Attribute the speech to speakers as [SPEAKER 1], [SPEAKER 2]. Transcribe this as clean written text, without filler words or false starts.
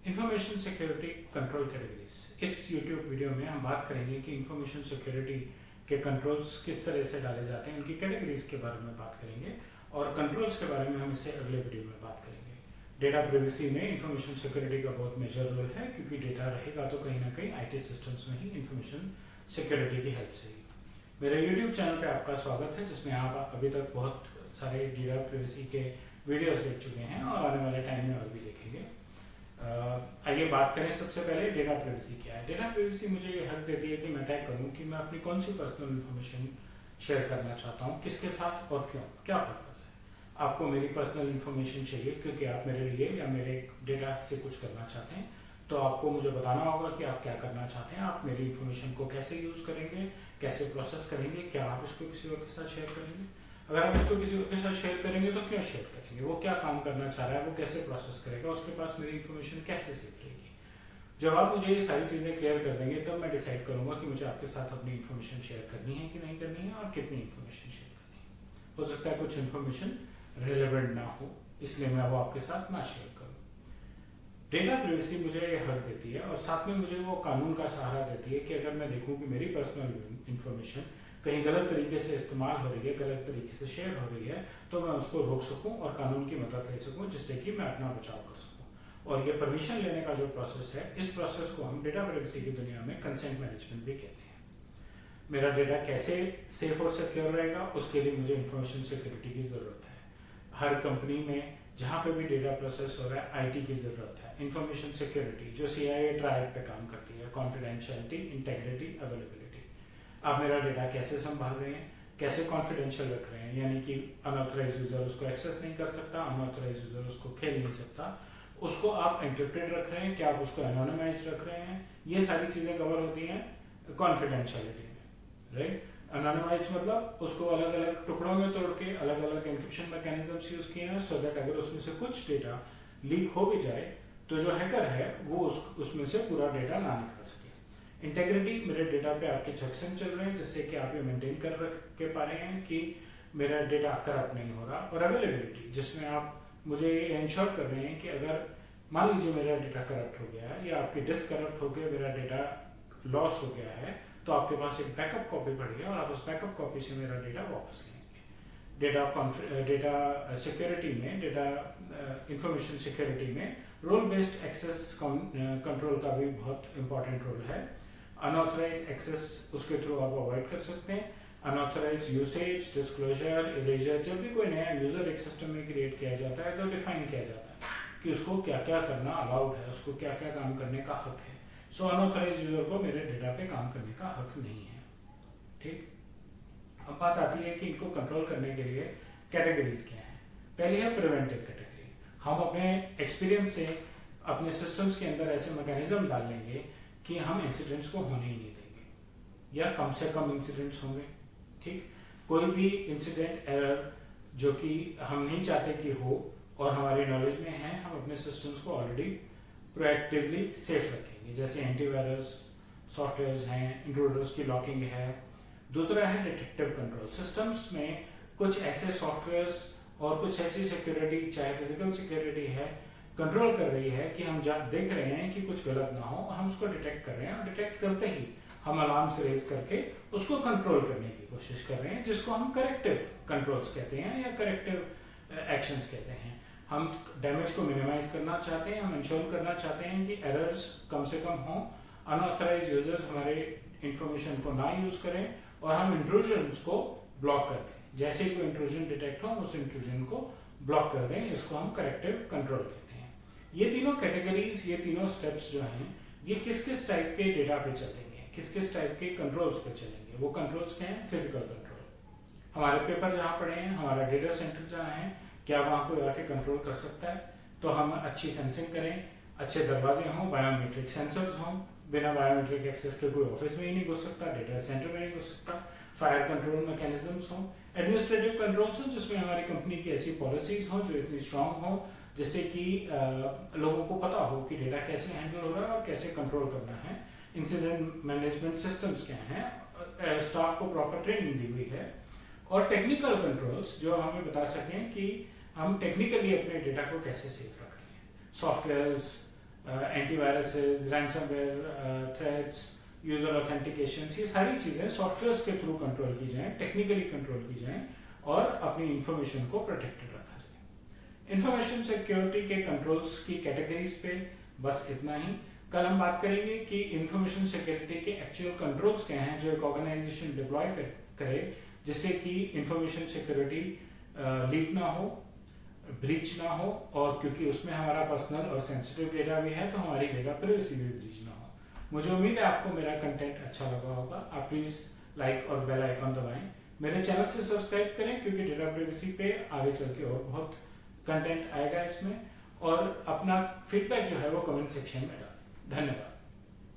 [SPEAKER 1] Information security control categories. इस YouTube video में हम बात करेंगे कि इंफॉर्मेशन सिक्योरिटी के कंट्रोल्स किस तरह से डाले जाते हैं, उनकी कैटेगरीज के बारे में बात करेंगे और कंट्रोल्स के बारे में हम इसे अगले वीडियो में बात करेंगे। डेटा प्राइवेसी में इंफॉर्मेशन सिक्योरिटी का बहुत मेजर रोल है, क्योंकि डेटा रहेगा तो कहीं ना कहीं आईटी सिस्टम्स में ही इंफॉर्मेशन सिक्योरिटी की हेल्प से ही। मेरे यूट्यूब चैनल पे आपका स्वागत है, जिसमें आप अभी तक बहुत सारे डेटा प्राइवेसी के वीडियोस देख चुके हैं और आने वाले टाइम में और भी देखेंगे। आइए बात करें। सबसे पहले डेटा प्राइवेसी क्या है। डेटा प्राइवेसी मुझे ये हक देती है कि मैं तय करूं कि मैं अपनी कौन सी पर्सनल इन्फॉर्मेशन शेयर करना चाहता हूं, किसके साथ और क्यों, क्या पर्पस है। आपको मेरी पर्सनल इन्फॉर्मेशन चाहिए क्योंकि आप मेरे लिए या मेरे डेटा से कुछ करना चाहते हैं, तो आपको मुझे बताना होगा कि आप क्या करना चाहते हैं। आप मेरी इन्फॉर्मेशन को कैसे यूज़ करेंगे, कैसे प्रोसेस करेंगे, क्या आप इसको किसी और के साथ शेयर करेंगे। अगर आप इसको किसी और के साथ शेयर करेंगे तो क्यों शेयर करेंगे, वो क्या काम करना चाह रहा है, वो कैसे प्रोसेस करेगा, उसके पास मेरी इन्फॉर्मेशन कैसे सेफ रहेगी। जब आप मुझे ये सारी चीज़ें क्लियर कर देंगे तब मैं डिसाइड करूंगा कि मुझे आपके साथ अपनी इन्फॉर्मेशन शेयर करनी है कि नहीं करनी है और कितनी इन्फॉर्मेशन शेयर करनी है। हो सकता है कुछ इन्फॉर्मेशन रिलेवेंट ना हो, इसलिए मैं वो आपके साथ ना शेयर करूँ। डेटा प्राइवेसी मुझे ये हक देती है और साथ में मुझे वो कानून का सहारा देती है कि अगर मैं देखूं कि मेरी पर्सनल इन्फॉर्मेशन कहीं गलत तरीके से इस्तेमाल हो रही है, गलत तरीके से शेयर हो रही है, तो मैं उसको रोक सकूं और कानून की मदद ले सकूं, जिससे कि मैं अपना बचाव कर सकूं। और ये परमिशन लेने का जो प्रोसेस है, इस प्रोसेस को हम डेटा प्राइवेसी की दुनिया में कंसेंट मैनेजमेंट भी कहते हैं। मेरा डेटा कैसे सेफ और सिक्योर रहेगा, उसके लिए मुझे इंफॉर्मेशन सिक्योरिटी की ज़रूरत है। हर कंपनी में जहाँ पे भी डेटा प्रोसेस हो रहा है, आईटी की ज़रूरत है। इंफॉर्मेशन सिक्योरिटी जो CIA ट्रायड पे काम करती है, कॉन्फिडेंशियलिटी, इंटेग्रिटी, अवेलेबिलिटी। आप मेरा डेटा कैसे संभाल रहे हैं, कैसे कॉन्फिडेंशियल रख रहे हैं, यानी कि अनऑथराइज यूजर उसको एक्सेस नहीं कर सकता, अनऑथराइज यूजर उसको खेल नहीं सकता, उसको आप एंक्रिप्टेड रख रहे हैं, क्या आप उसको एनोनिमाइज रख रहे हैं, ये सारी चीज़ें कवर होती हैं कॉन्फिडेंशियलिटी में, राइट। एनोनिमाइज मतलब उसको अलग अलग टुकड़ों में तोड़ के अलग अलग एन्क्रिप्शन मैकेनिज्म्स यूज किए हैं, सो दैट अगर उसमें से कुछ डेटा लीक हो भी जाए तो जो हैकर है वो उसमें से पूरा डेटा ना निकाल सके। इंटेग्रिटी, मेरे डेटा पे आपके चेक्स चल रहे हैं, जिससे कि आप ये मेंटेन कर रख के पा रहे हैं कि मेरा डेटा करप्ट नहीं हो रहा। और अवेलेबिलिटी, जिसमें आप मुझे इंश्योर कर रहे हैं कि अगर मान लीजिए मेरा डेटा करप्ट हो गया है या आपकी डिस्क करप्ट हो गया, मेरा डेटा लॉस हो गया है, तो आपके पास एक बैकअप कॉपी पड़ी है और आप उस बैकअप कॉपी से मेरा डेटा वापस लेंगे। डेटा सिक्योरिटी में, डेटा इंफॉर्मेशन सिक्योरिटी में रोल बेस्ड एक्सेस कंट्रोल का भी बहुत इंपॉर्टेंट रोल है। अनऑथराइज एक्सेस उसके थ्रू आप अवॉइड कर सकते हैं। अनऑथराइज यूसेज, डिस्क्लोजर, इरेजर, जब भी कोई नया यूजर एक सिस्टम में क्रिएट किया जाता है तो डिफाइन किया जाता है कि उसको क्या क्या करना अलाउड है, उसको क्या क्या काम करने का हक है। सो अनऑथराइज यूजर को मेरे डेटा पे काम करने का हक नहीं है, ठीक। अब बात आती है कि इनको कंट्रोल करने के लिए कैटेगरीज क्या है। पहली है प्रिवेंटिव कैटेगरी। हम अपने एक्सपीरियंस से अपने सिस्टम्स के अंदर ऐसे मैकेनिज्म डाल लेंगे कि हम इंसिडेंट्स को होने ही नहीं देंगे या कम से कम इंसिडेंट्स होंगे, ठीक। कोई भी इंसिडेंट, एरर जो कि हम नहीं चाहते कि हो और हमारी नॉलेज में है, हम अपने सिस्टम्स को ऑलरेडी प्रोएक्टिवली सेफ रखेंगे। जैसे एंटीवायरस सॉफ्टवेयर्स हैं, इंट्रूडर्स की लॉकिंग है। दूसरा है डिटेक्टिव कंट्रोल। सिस्टम्स में कुछ ऐसे सॉफ्टवेयर्स और कुछ ऐसी सिक्योरिटी, चाहे फिजिकल सिक्योरिटी है, कंट्रोल कर रही है कि हम देख रहे हैं कि कुछ गलत ना हो, हम उसको डिटेक्ट कर रहे हैं और डिटेक्ट करते ही हम अलार्म से रेज करके उसको कंट्रोल करने की कोशिश कर रहे हैं, जिसको हम करेक्टिव कंट्रोल्स कहते हैं या करेक्टिव एक्शंस कहते हैं। हम डैमेज को मिनिमाइज करना चाहते हैं, हम इंश्योर करना चाहते हैं कि एरर्स कम से कम हों, अनऑथराइज यूजर्स हमारे इंफॉर्मेशन को ना यूज करें और हम इंट्रूजन्स को ब्लॉक कर दें। जैसे ही कोई इंट्रूजन डिटेक्ट हो, हम उस इंट्रूजन को ब्लॉक कर दें, इसको हम करेक्टिव कंट्रोल कहते हैं। ये तीनों कैटेगरीज, ये तीनों स्टेप्स जो हैं, ये किस किस टाइप के डेटा पे चलेंगे, किस किस टाइप के कंट्रोल्स पे चलेंगे। वो कंट्रोल्स क्या हैं? Physical control. हमारे पेपर जहाँ पड़े हैं, हमारा डेटा सेंटर जहाँ है, क्या वहाँ कोई आके कंट्रोल कर सकता है? तो हम अच्छी फेंसिंग करें, अच्छे दरवाजे हों, बायोमेट्रिक सेंसर्स हों। बिना बायोमेट्रिक एक्सेस के कोई ऑफिस में ही नहीं घुस सकता, डेटा सेंटर में नहीं घुस सकता। फायर कंट्रोल मैकेनिज्म्स हों, एडमिनिस्ट्रेटिव कंट्रोल्स हों, जिसमें हमारी कंपनी की ऐसी पॉलिसीज हों जो इतनी स्ट्रांग हों, जिससे कि लोगों को पता हो कि डेटा कैसे हैंडल हो रहा है और कैसे कंट्रोल करना है। इंसिडेंट मैनेजमेंट सिस्टम्स क्या हैं, स्टाफ को प्रॉपर ट्रेनिंग दी हुई है। और टेक्निकल कंट्रोल्स जो हमें बता सकें कि हम टेक्निकली अपने डेटा को कैसे सेफ रख रहे हैं। Softwares, antiviruses, ransomware threats, user authentication, ये सारी चीज़ें सॉफ्टवेयर्स के थ्रू कंट्रोल की जाएं, टेक्निकली कंट्रोल की जाएं और अपनी इंफॉर्मेशन को प्रोटेक्टेड रखा जाए। इंफॉर्मेशन सिक्योरिटी के कंट्रोल्स की कैटेगरीज पे बस इतना ही। कल हम बात करेंगे कि इंफॉर्मेशन सिक्योरिटी के एक्चुअल कंट्रोल्स क्या हैं जो एक ऑर्गेनाइजेशन डिप्लॉय करे जिससे कि इंफॉर्मेशन सिक्योरिटी लीक ना हो, ब्रीच ना हो, और क्योंकि उसमें हमारा पर्सनल और सेंसिटिव डेटा भी है तो हमारी डेटा प्राइवेसी भी ब्रीच ना हो। मुझे उम्मीद है आपको मेरा कंटेंट अच्छा लगा होगा। आप प्लीज़ लाइक और बेल आइकॉन दबाएं, मेरे चैनल से सब्सक्राइब करें क्योंकि डेटा प्राइवेसी पे आगे चल के और बहुत कंटेंट आएगा इसमें, और अपना फीडबैक जो है वो कमेंट सेक्शन में डालें। धन्यवाद।